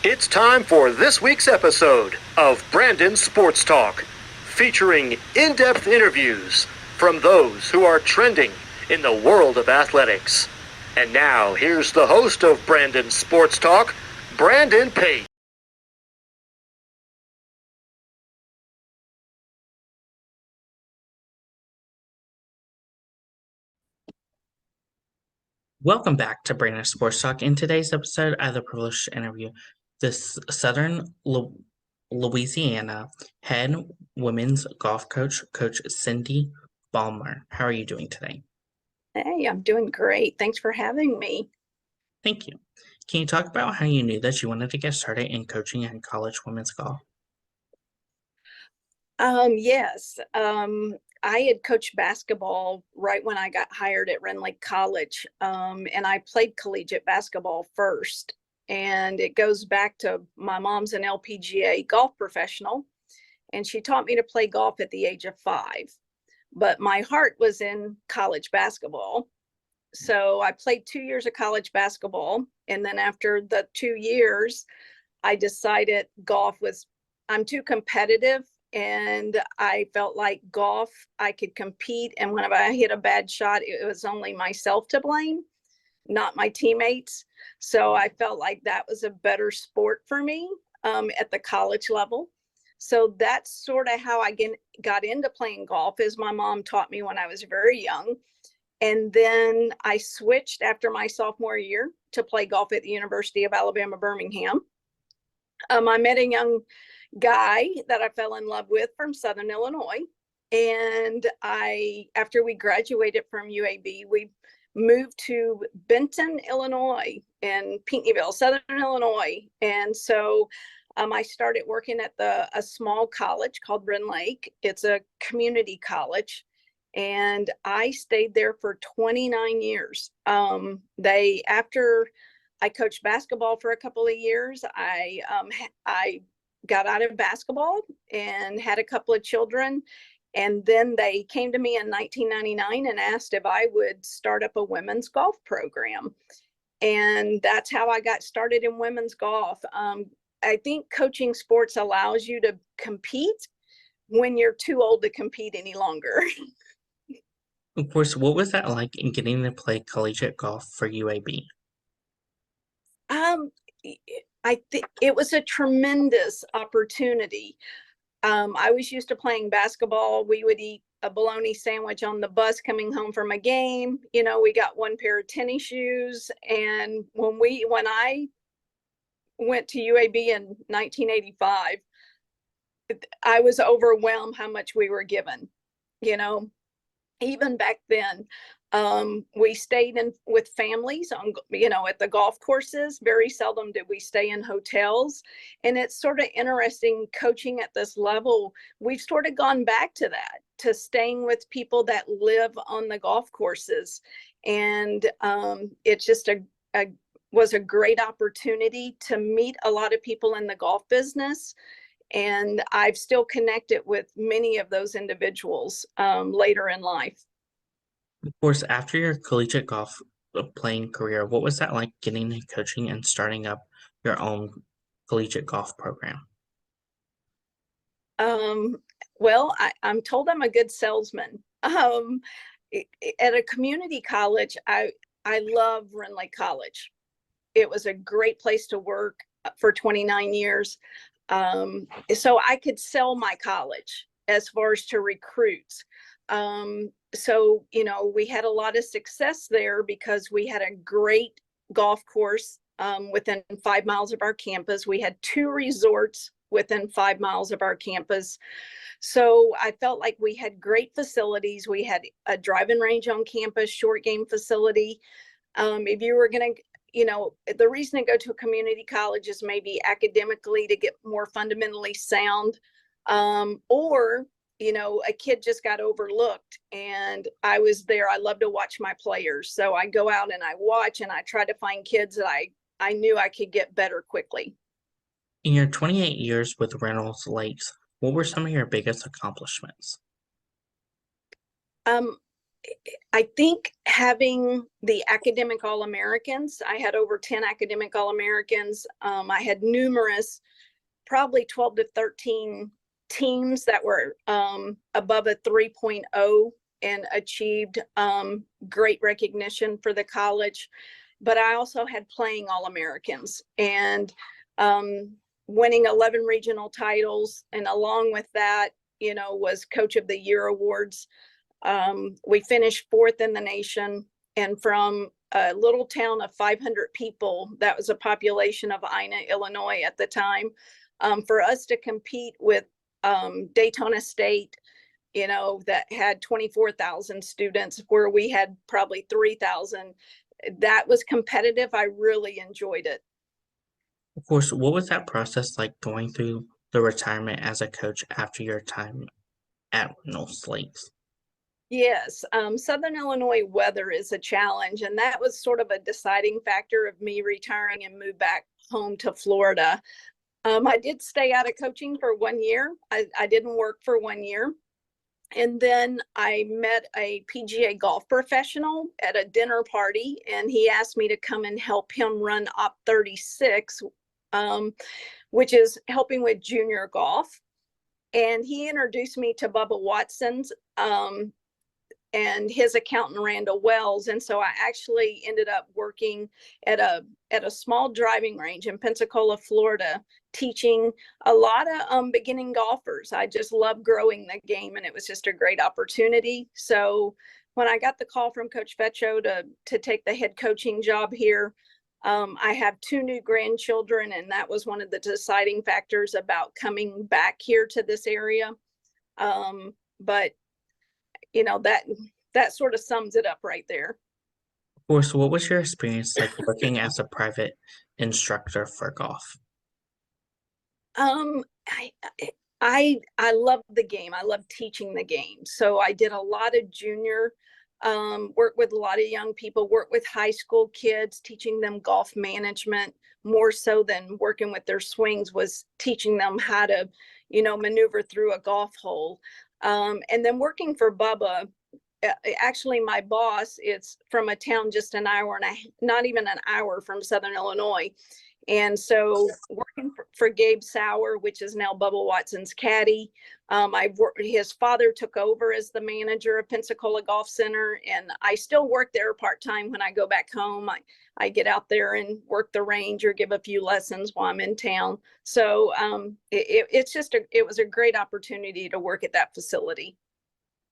It's time for this week's episode of Brandon Sports Talk, featuring in-depth interviews from those who are trending in the world of athletics. And now, here's the host of Brandon Sports Talk, Brandon Pate. Welcome back to Brandon Sports Talk. In today's episode, I have the privilege to interview this Louisiana head women's golf coach, Coach Cindy Bodmer. How are you doing today? Hey, I'm doing great. Thanks for having me. Thank you. Can you talk about how you knew that you wanted to get started in coaching in college women's golf? Yes, I had coached basketball right when I got hired at Renly College, and I played collegiate basketball first. And it goes back to my mom's an LPGA golf professional, and she taught me to play golf at the age of 5. But my heart was in college basketball. So I played 2 years of college basketball. And then after the 2 years, I decided I'm too competitive, and I felt like golf, I could compete. And whenever I hit a bad shot, it was only myself to blame, not my teammates. So I felt like that was a better sport for me at the college level. So that's sort of how I got into playing golf, is my mom taught me when I was very young. And then I switched after my sophomore year to play golf at the University of Alabama, Birmingham. I met a young guy that I fell in love with from Southern Illinois. And after we graduated from UAB, we moved to Benton, Illinois, and Pinckneyville, Southern Illinois. And so I started working at a small college called Bryn Lake. It's a community college. And I stayed there for 29 years. After I coached basketball for a couple of years, I got out of basketball and had a couple of children. And then they came to me in 1999 and asked if I would start up a women's golf program. And that's how I got started in women's golf. I think coaching sports allows you to compete when you're too old to compete any longer. Of course, what was that like in getting to play collegiate golf for UAB? Um, I think it was a tremendous opportunity. I was used to playing basketball. We would eat a bologna sandwich on the bus coming home from a game. You know, we got one pair of tennis shoes. And when I went to UAB in 1985, I was overwhelmed how much we were given. You know, even back then, we stayed with families on, at the golf courses. Very seldom did we stay in hotels. And it's sort of interesting coaching at this level. We've sort of gone back to that, to staying with people that live on the golf courses. And it's just was a great opportunity to meet a lot of people in the golf business. And I've still connected with many of those individuals later in life. Of course, after your collegiate golf playing career, what was that like getting into coaching and starting up your own collegiate golf program? Um, well, I'm told I'm a good salesman. At a community college, I love Renly College. It was a great place to work for 29 years. So I could sell my college as far as to recruits. So, we had a lot of success there because we had a great golf course within 5 miles of our campus. We had 2 resorts within 5 miles of our campus. So I felt like we had great facilities. We had a driving range on campus, short game facility. If you were going to, the reason to go to a community college is maybe academically to get more fundamentally sound, or a kid just got overlooked, and I was there. I love to watch my players. So I go out and I watch, and I try to find kids that I knew I could get better quickly. In your 28 years with Reynolds Lakes, what were some of your biggest accomplishments? Um, I think having the academic All-Americans, I had over 10 academic All-Americans. I had numerous, probably 12 to 13 teams that were above a 3.0 and achieved great recognition for the college. But I also had playing All-Americans and winning 11 regional titles. And along with that, was Coach of the Year awards. We finished 4th in the nation, and from a little town of 500 people, that was a population of Ina, Illinois at the time, for us to compete with Daytona State, that had 24,000 students, where we had probably 3,000. That was competitive. I really enjoyed it. Of course, what was that process like going through the retirement as a coach after your time at Reynolds Lakes? Yes, Southern Illinois weather is a challenge, and that was sort of a deciding factor of me retiring and move back home to Florida. I did stay out of coaching for 1 year. I didn't work for 1 year. And then I met a PGA golf professional at a dinner party, and he asked me to come and help him run Op 36, which is helping with junior golf. And he introduced me to Bubba Watson's and his accountant, Randall Wells. And so I actually ended up working at a small driving range in Pensacola, Florida, teaching a lot of beginning golfers. I just love growing the game, and it was just a great opportunity. So when I got the call from Coach Fetcho to take the head coaching job here, I have 2 new grandchildren, and that was one of the deciding factors about coming back here to this area. But that sort of sums it up right there. Of course, what was your experience like working as a private instructor for golf? I love the game. I love teaching the game. So I did a lot of junior work with a lot of young people, work with high school kids, teaching them golf management more so than working with their swings, was teaching them how to, maneuver through a golf hole. And then working for Bubba, actually my boss, it's from a town just an hour and not even an hour from Southern Illinois. And so working for Gabe Sauer, which is now Bubba Watson's caddy, his father took over as the manager of Pensacola Golf Center, and I still work there part-time when I go back home. I get out there and work the range or give a few lessons while I'm in town. So it was a great opportunity to work at that facility.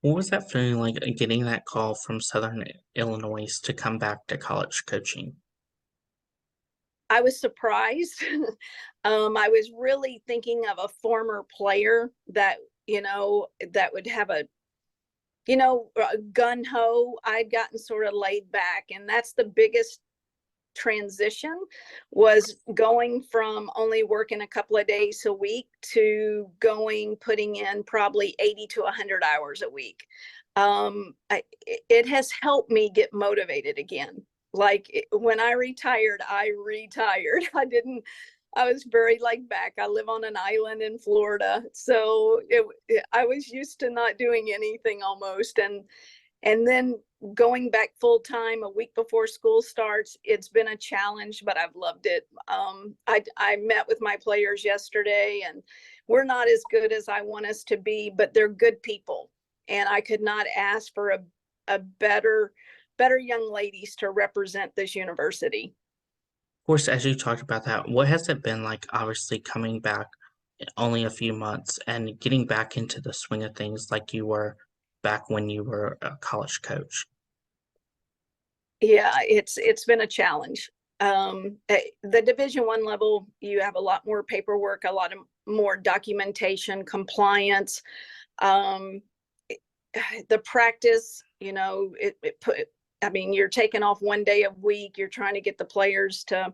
What was that feeling like getting that call from Southern Illinois to come back to college coaching? I was surprised. I was really thinking of a former player that, that would have a gun ho. I'd gotten sort of laid back, and that's the biggest transition, was going from only working a couple of days a week to putting in probably 80 to 100 hours a week. It has helped me get motivated again. Like when I retired, I was very laid back. I live on an island in Florida. So I was used to not doing anything almost. And then going back full time a week before school starts, it's been a challenge, but I've loved it. I met with my players yesterday, and we're not as good as I want us to be, but they're good people. And I could not ask for a better young ladies to represent this university. Of course, as you talked about that, what has it been like, obviously coming back only a few months and getting back into the swing of things like you were back when you were a college coach? Yeah, it's been a challenge. The Division I level, you have a lot more paperwork, a lot of more documentation, compliance. The practice, you're taking off 1 day a week. You're trying to get the players to,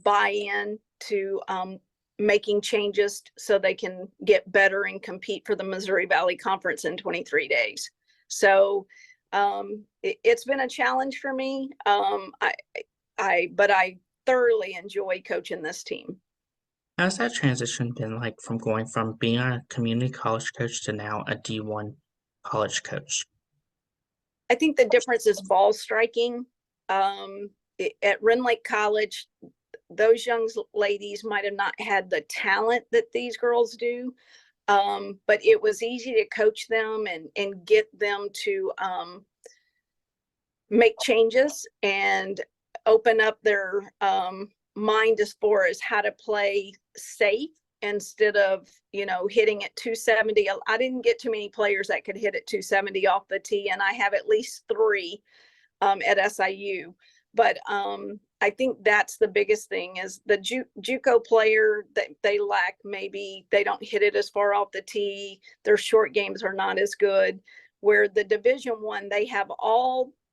buy in to making changes so they can get better and compete for the Missouri Valley Conference in 23 days. So it's been a challenge for me. But I thoroughly enjoy coaching this team. How's that transition been like from going from being a community college coach to now a D1 college coach? I think the difference is ball striking. At Rend Lake College, those young ladies might have not had the talent that these girls do, but it was easy to coach them and get them to make changes and open up their mind as far as how to play safe instead of, hitting at 270. I didn't get too many players that could hit at 270 off the tee, and I have at least 3 at SIU. But I think that's the biggest thing is the JUCO player that they lack. Maybe they don't hit it as far off the tee. Their short games are not as good. Where the Division I,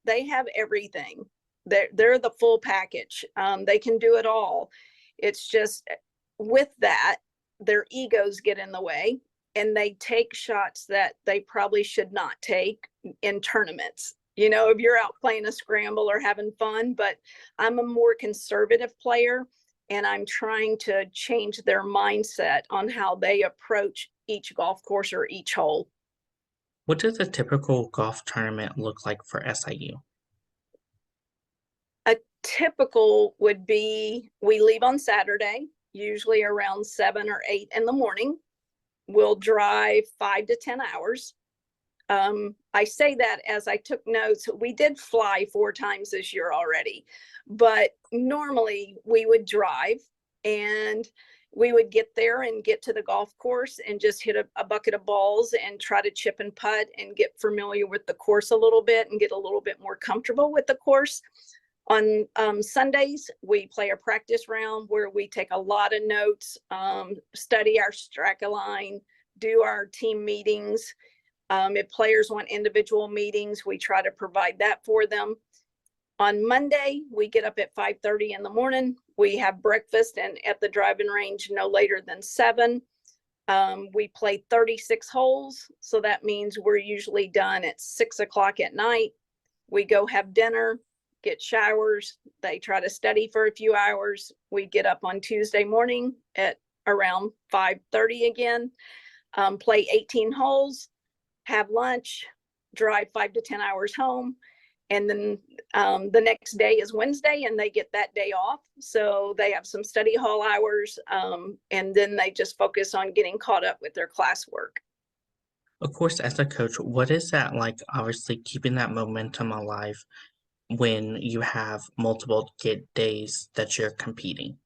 they have everything. They're the full package. They can do it all. It's just with that, their egos get in the way and they take shots that they probably should not take in tournaments. If you're out playing a scramble or having fun, but I'm a more conservative player and I'm trying to change their mindset on how they approach each golf course or each hole. What does a typical golf tournament look like for SIU? A typical would be we leave on Saturday, usually around 7 or 8 in the morning. We'll drive 5 to 10 hours. I say that as I took notes. We did fly 4 times this year already, but normally we would drive and we would get there and get to the golf course and just hit a bucket of balls and try to chip and putt and get familiar with the course a little bit and get a little bit more comfortable with the course. On Sundays, we play a practice round where we take a lot of notes, study our strike line, do our team meetings. If players want individual meetings, we try to provide that for them. On Monday, we get up at 5:30 in the morning. We have breakfast and at the driving range no later than 7. We play 36 holes. So that means we're usually done at 6 o'clock at night. We go have dinner, get showers. They try to study for a few hours. We get up on Tuesday morning at around 5:30 again, play 18 holes, have lunch, drive 5 to 10 hours home. And then the next day is Wednesday and they get that day off. So they have some study hall hours and then they just focus on getting caught up with their classwork. Of course, as a coach, what is that like, obviously keeping that momentum alive when you have multiple days that you're competing?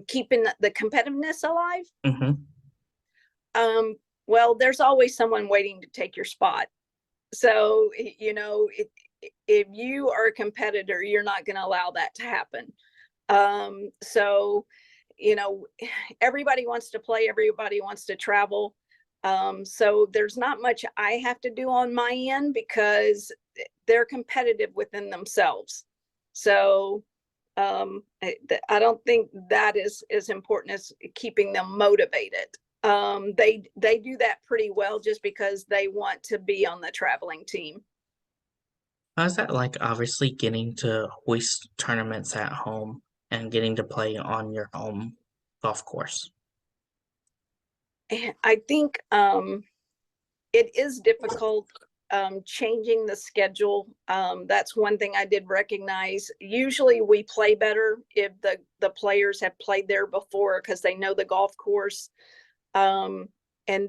Keeping the competitiveness alive? Mm-hmm. Well, there's always someone waiting to take your spot. So, if you are a competitor, you're not going to allow that to happen. So, everybody wants to play, everybody wants to travel. So there's not much I have to do on my end because they're competitive within themselves. So I don't think that is as important as keeping them motivated. They do that pretty well just because they want to be on the traveling team. How's that like, obviously getting to hoist tournaments at home and getting to play on your home golf course? I think it is difficult changing the schedule. That's one thing I did recognize. Usually we play better if the players have played there before because they know the golf course. And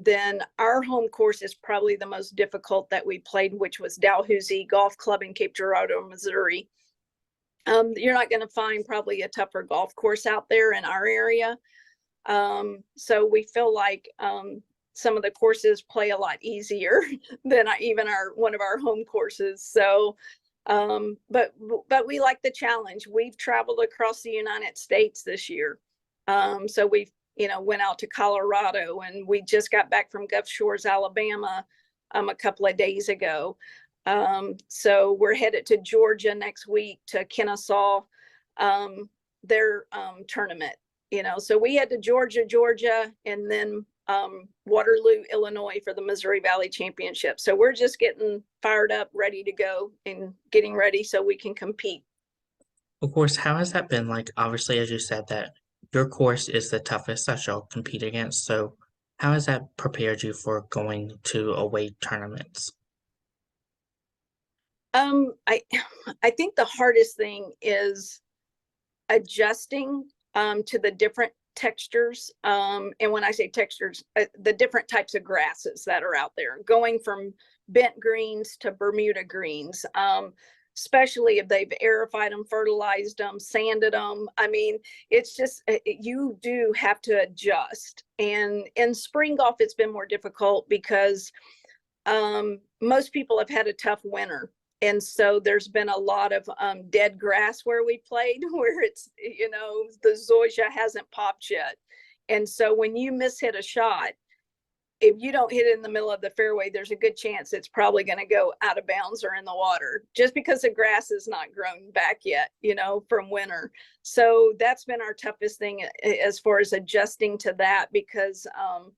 then our home course is probably the most difficult that we played, which was Dalhousie Golf Club in Cape Girardeau, Missouri. You're not going to find probably a tougher golf course out there in our area. So we feel like some of the courses play a lot easier than even one of our home courses. So, but we like the challenge. We've traveled across the United States this year. So we've went out to Colorado and we just got back from Gulf Shores, Alabama, a couple of days ago. So we're headed to Georgia next week to Kennesaw, their tournament. So we head to Georgia, and then Waterloo, Illinois for the Missouri Valley Championship. So we're just getting fired up, ready to go and getting ready so we can compete. Of course, how has that been like? Obviously, as you said, that your course is the toughest that you'll compete against. So how has that prepared you for going to away tournaments? I think the hardest thing is adjusting to the different textures. And when I say textures, the different types of grasses that are out there, going from bent greens to Bermuda greens, especially if they've aerified them, fertilized them, sanded them. I mean, it's just, you do have to adjust. And in spring golf, it's been more difficult because most people have had a tough winter. And so there's been a lot of dead grass where we played, where it's, the zoysia hasn't popped yet. And so when you hit a shot, if you don't hit it in the middle of the fairway, there's a good chance it's probably going to go out of bounds or in the water, just because the grass is not grown back yet, from winter. So that's been our toughest thing as far as adjusting to that, because, of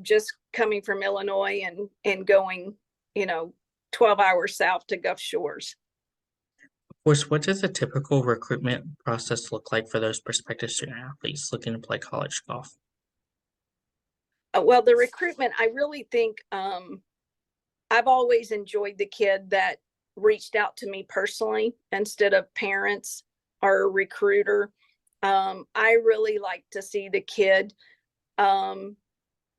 just coming from Illinois and going, 12 hours south to Gulf Shores. Of course, what does a typical recruitment process look like for those prospective student athletes looking to play college golf? Well, the recruitment, I really think I've always enjoyed the kid that reached out to me personally instead of parents or a recruiter. I really like to see the kid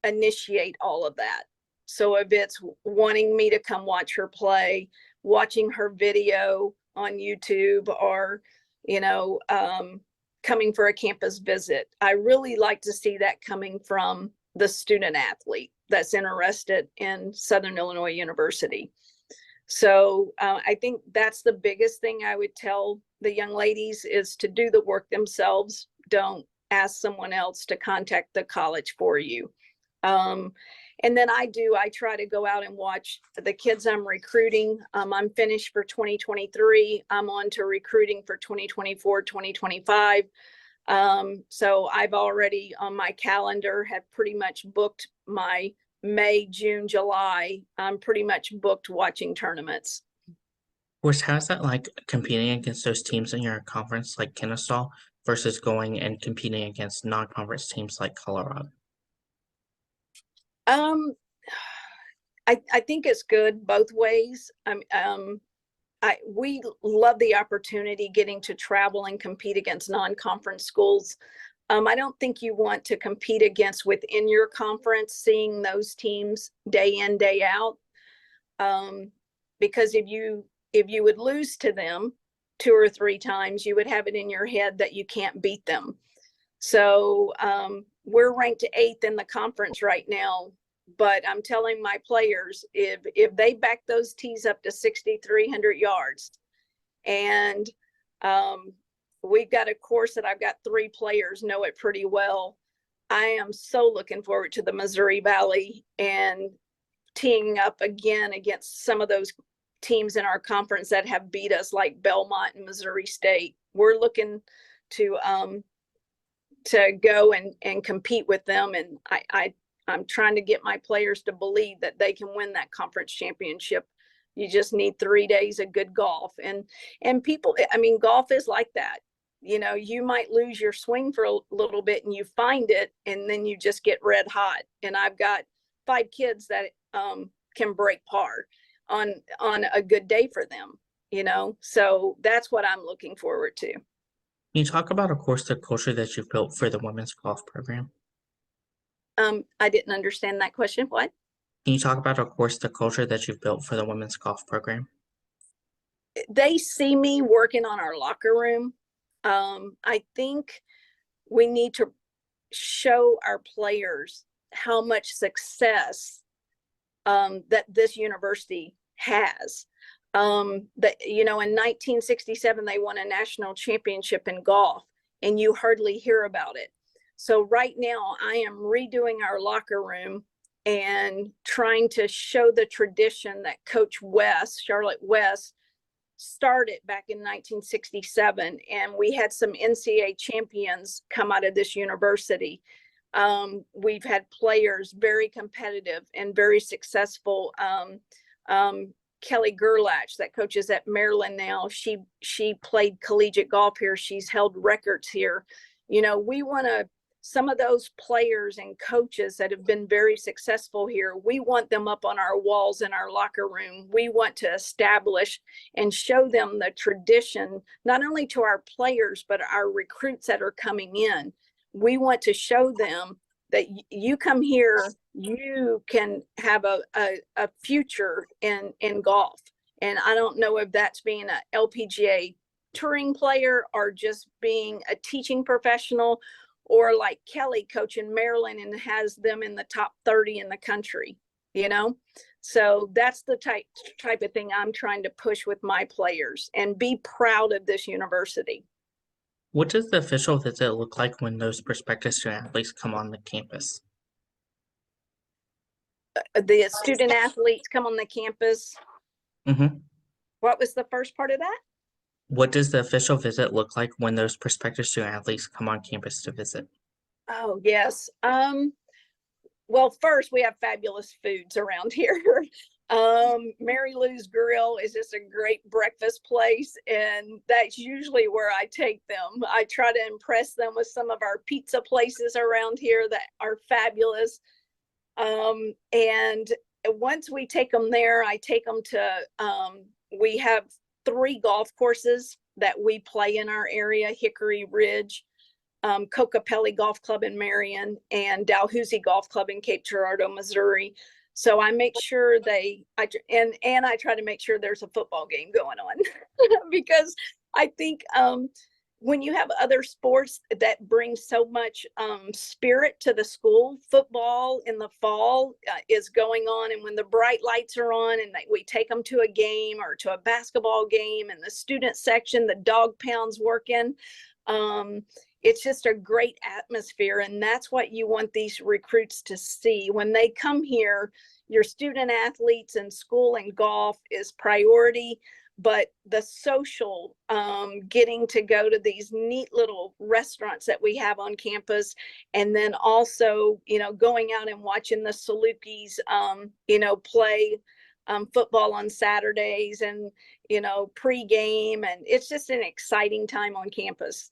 initiate all of that. So if it's wanting me to come watch her play, watching her video on YouTube, or, coming for a campus visit, I really like to see that coming from the student athlete that's interested in Southern Illinois University. So I think that's the biggest thing I would tell the young ladies, is to do the work themselves. Don't ask someone else to contact the college for you. And then I try to go out and watch the kids I'm recruiting. I'm finished for 2023. I'm on to recruiting for 2024, 2025. So I've already on my calendar have pretty much booked my May, June, July. I'm pretty much booked watching tournaments. Of course, how's that like competing against those teams in your conference like Kennesaw versus going and competing against non-conference teams like Colorado? I think it's good both ways. We love the opportunity getting to travel and compete against non-conference schools. I don't think you want to compete against within your conference, seeing those teams day in, day out. Because if you would lose to them 2 or 3 times, you would have it in your head that you can't beat them. So we're ranked 8th in the conference right now, but I'm telling my players, if they back those tees up to 6,300 yards, and we've got a course that I've got 3 players know it pretty well, I am so looking forward to the Missouri Valley and teeing up again against some of those teams in our conference that have beat us, like Belmont and Missouri State. We're looking to go and compete with them. And I'm trying to get my players to believe that they can win that conference championship. You just need 3 days of good golf. And people, golf is like that. You might lose your swing for a little bit and you find it, and then you just get red hot. And I've got 5 kids that can break par on a good day for them, so that's what I'm looking forward to. Can you talk about, of course, the culture that you've built for the women's golf program? I didn't understand that question. What? Can you talk about, of course, the culture that you've built for the women's golf program? They see me working on our locker room. I think we need to show our players how much success that this university has. That, in 1967, they won a national championship in golf, and you hardly hear about it. So right now I am redoing our locker room and trying to show the tradition that Coach West, Charlotte West, started back in 1967. And we had some NCAA champions come out of this university. We've had players very competitive and very successful. Kelly Gerlach, that coaches at Maryland now, she played collegiate golf here. She's held records here. We want to some of those players and coaches that have been very successful here, we want them up on our walls in our locker room. We want to establish and show them the tradition, not only to our players, but our recruits that are coming in. We want to show them that you come here, you can have a future in golf. And I don't know if that's being an LPGA touring player or just being a teaching professional, or like Kelly coaching Maryland and has them in the top 30 in the country, you know? So that's the type of thing I'm trying to push with my players and be proud of this university. What does the official visit look like when those prospective student athletes come on the campus? The student athletes come on the campus. Mm-hmm. What was the first part of that? What does the official visit look like when those prospective student athletes come on campus to visit? Oh, yes. Well, first we have fabulous foods around here. Mary Lou's Grill is just a great breakfast place, and that's usually where I take them. I try to impress them with some of our pizza places around here that are fabulous. And once we take them there, I take them to, we have 3 golf courses that we play in our area: Hickory Ridge, Cocopelli Golf Club in Marion, and Dalhousie Golf Club in Cape Girardeau, Missouri. So I make sure and I try to make sure there's a football game going on because I think when you have other sports that bring so much spirit to the school, football in the fall is going on. And when the bright lights are on and we take them to a game or to a basketball game, and the student section, the dog pounds working, it's just a great atmosphere. And that's what you want these recruits to see. When they come here, your student athletes in school and golf is priority, but the social, getting to go to these neat little restaurants that we have on campus, and then also, you know, going out and watching the Salukis, you know, play football on Saturdays, and, you know, pregame, and it's just an exciting time on campus.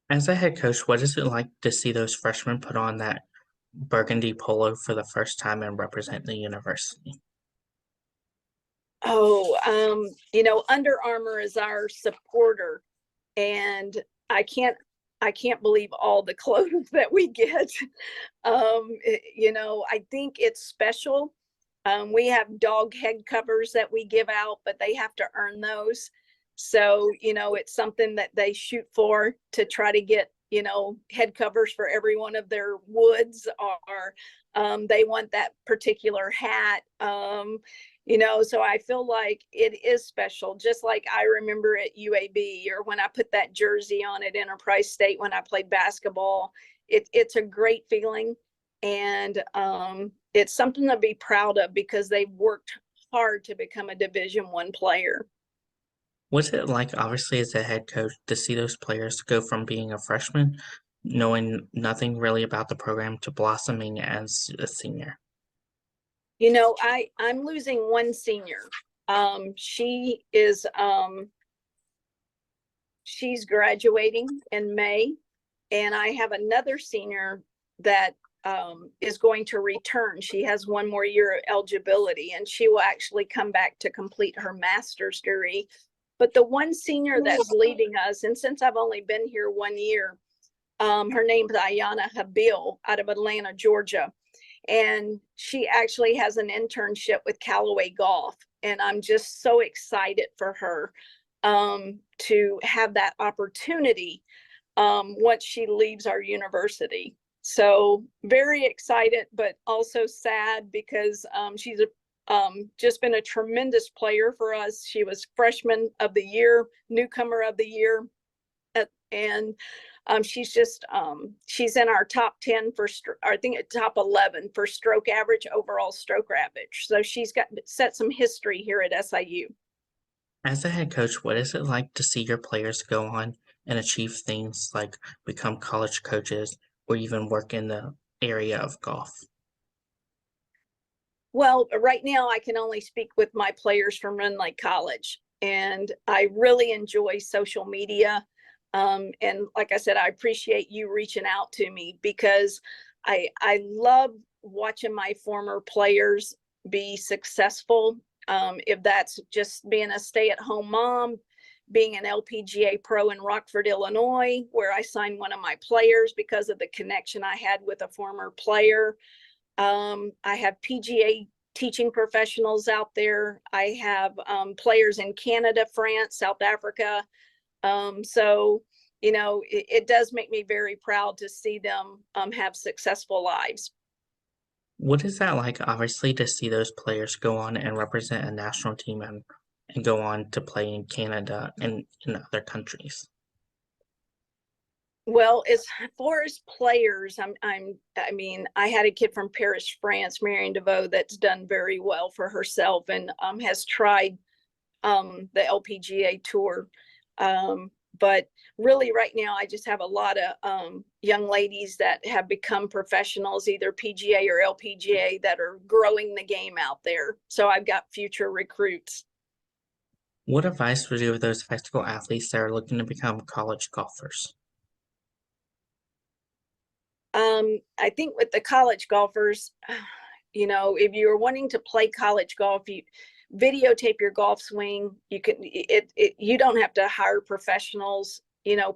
As a head coach, what is it like to see those freshmen put on that burgundy polo for the first time and represent the university? Oh, you know, Under Armour is our supporter, and I can't believe all the clothes that we get. You know, I think it's special. We have dog head covers that we give out, but they have to earn those. So, you know, it's something that they shoot for, to try to get, you know, head covers for every one of their woods, or they want that particular hat. You know, so I feel like it is special, just like I remember at UAB, or when I put that jersey on at Enterprise State when I played basketball. It's a great feeling, and it's something to be proud of because they've worked hard to become a Division I player. What's it like, obviously, as a head coach, to see those players go from being a freshman, knowing nothing really about the program, to blossoming as a senior? You know, I'm losing one senior. She is she's graduating in May, and I have another senior that is going to return. She has one more year of eligibility, and she will actually come back to complete her master's degree. But the one senior that's leading us, and since I've only been here 1 year, her name's Ayana Habil out of Atlanta, Georgia. And she actually has an internship with Callaway Golf. And I'm just so excited for her to have that opportunity once she leaves our university. So very excited, but also sad because she's just been a tremendous player for us. She was freshman of the year, newcomer of the year. And she's just she's in our top 10 for, I think top 11 for stroke average, overall stroke average. So she's got set some history here at SIU. As a head coach, what is it like to see your players go on and achieve things like become college coaches or even work in the area of golf? Well, right now I can only speak with my players from Run Lake College, and I really enjoy social media. And like I said, I appreciate you reaching out to me because I love watching my former players be successful. If that's just being a stay-at-home mom, being an LPGA pro in Rockford, Illinois, where I signed one of my players because of the connection I had with a former player. I have PGA teaching professionals out there. I have players in Canada, France, South Africa. So, it does make me very proud to see them have successful lives. What is that like, obviously, to see those players go on and represent a national team and go on to play in Canada and in other countries? Well, as far as players, I had a kid from Paris, France, Marion DeVoe, that's done very well for herself and has tried the LPGA tour. But really right now, I just have a lot of young ladies that have become professionals, either PGA or LPGA, that are growing the game out there. So I've got future recruits. What advice would you give those high school athletes that are looking to become college golfers? I think with the college golfers, if you're wanting to play college golf, you videotape your golf swing. You don't have to hire professionals,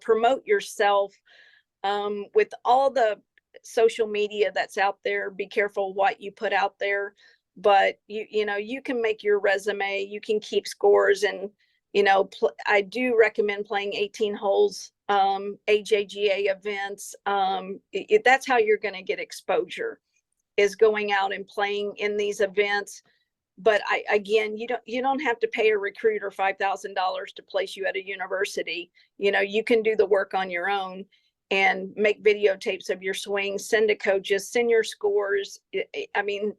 promote yourself. With all the social media that's out there, be careful what you put out there, but you can make your resume, you can keep scores, and I do recommend playing 18 holes, AJGA events. That's how you're going to get exposure, is going out and playing in these events. But again, you don't have to pay a recruiter $5,000 to place you at a university. You can do the work on your own and make videotapes of your swings, send to coaches, send your scores. I mean,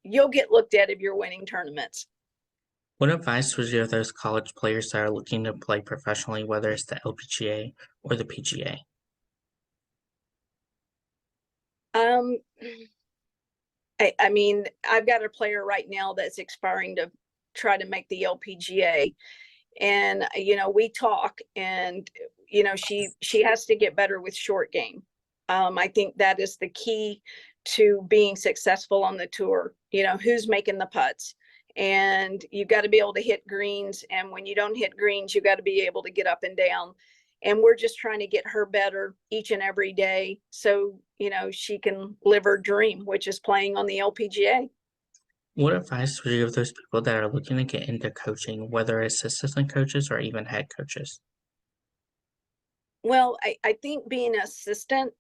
you'll get looked at if you're winning tournaments. What advice would you give those college players that are looking to play professionally, whether it's the LPGA or the PGA? I've got a player right now that's expiring to try to make the LPGA, and we talk, and she has to get better with short game. I think that is the key to being successful on the tour. Who's making the putts, and you got to be able to hit greens, and when you don't hit greens, you got to be able to get up and down. And we're just trying to get her better each and every day so she can live her dream, which is playing on the LPGA. What advice would you give those people that are looking to get into coaching, whether it's assistant coaches or even head coaches? Well, I think being an assistant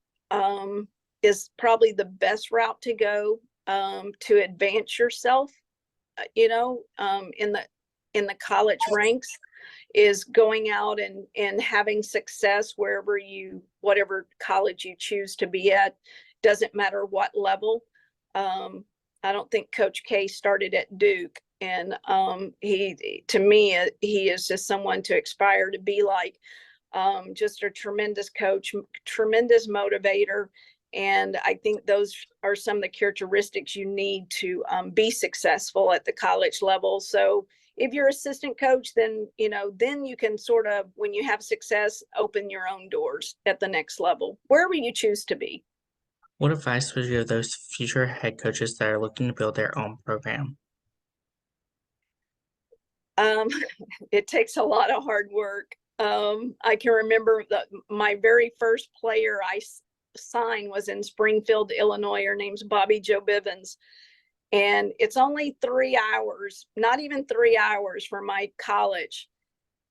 is probably the best route to go to advance yourself, in the college ranks, is going out and having success whatever college you choose to be at. Doesn't matter what level. I don't think Coach K started at Duke, and to me, he is just someone to aspire to be like. Just a tremendous coach, tremendous motivator. And I think those are some of the characteristics you need to be successful at the college level. So if you're assistant coach, then you can sort of, when you have success, open your own doors at the next level, wherever you choose to be. What advice would you give those future head coaches that are looking to build their own program? It takes a lot of hard work. I can remember my very first player I signed was in Springfield, Illinois. Her name's Bobby Jo Bivens. And it's only 3 hours, not even 3 hours from my college.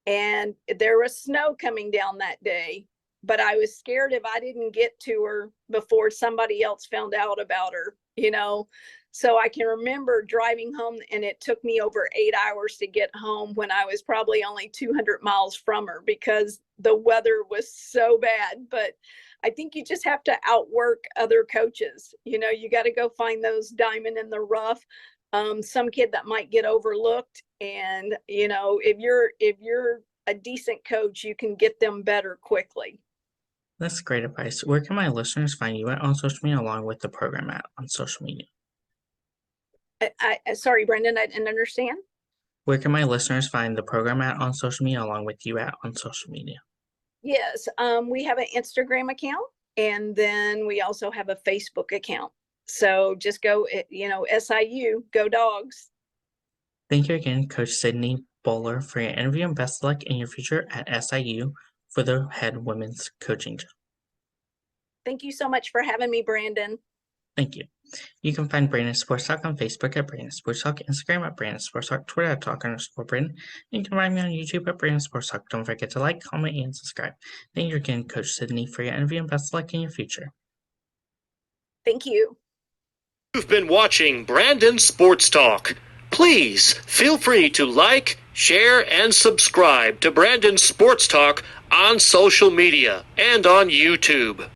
And there was snow coming down that day, but I was scared if I didn't get to her before somebody else found out about her, So I can remember driving home, and it took me over 8 hours to get home when I was probably only 200 miles from her because the weather was so bad. But I think you just have to outwork other coaches. You got to go find those diamond in the rough. Some kid that might get overlooked. And, if you're a decent coach, you can get them better quickly. That's great advice. Where can my listeners find you at on social media along with the program at on social media? Sorry, Brendan, I didn't understand. Where can my listeners find the program at on social media along with you at on social media? Yes, we have an Instagram account, and then we also have a Facebook account. So just go, SIU, go Dogs. Thank you again, Coach Cindy Bodmer, for your interview, and best of luck in your future at SIU for the head women's coaching job. Thank you so much for having me, Brandon. Thank you. You can find Brandon Sports Talk on Facebook at Brandon Sports Talk, Instagram at Brandon Sports Talk, Twitter at Talk_Brandon. You can find me on YouTube at Brandon Sports Talk. Don't forget to like, comment, and subscribe. Thank you again, Coach Cindy, for your interview, and best of luck in your future. Thank you. You've been watching Brandon Sports Talk. Please feel free to like, share, and subscribe to Brandon Sports Talk on social media and on YouTube.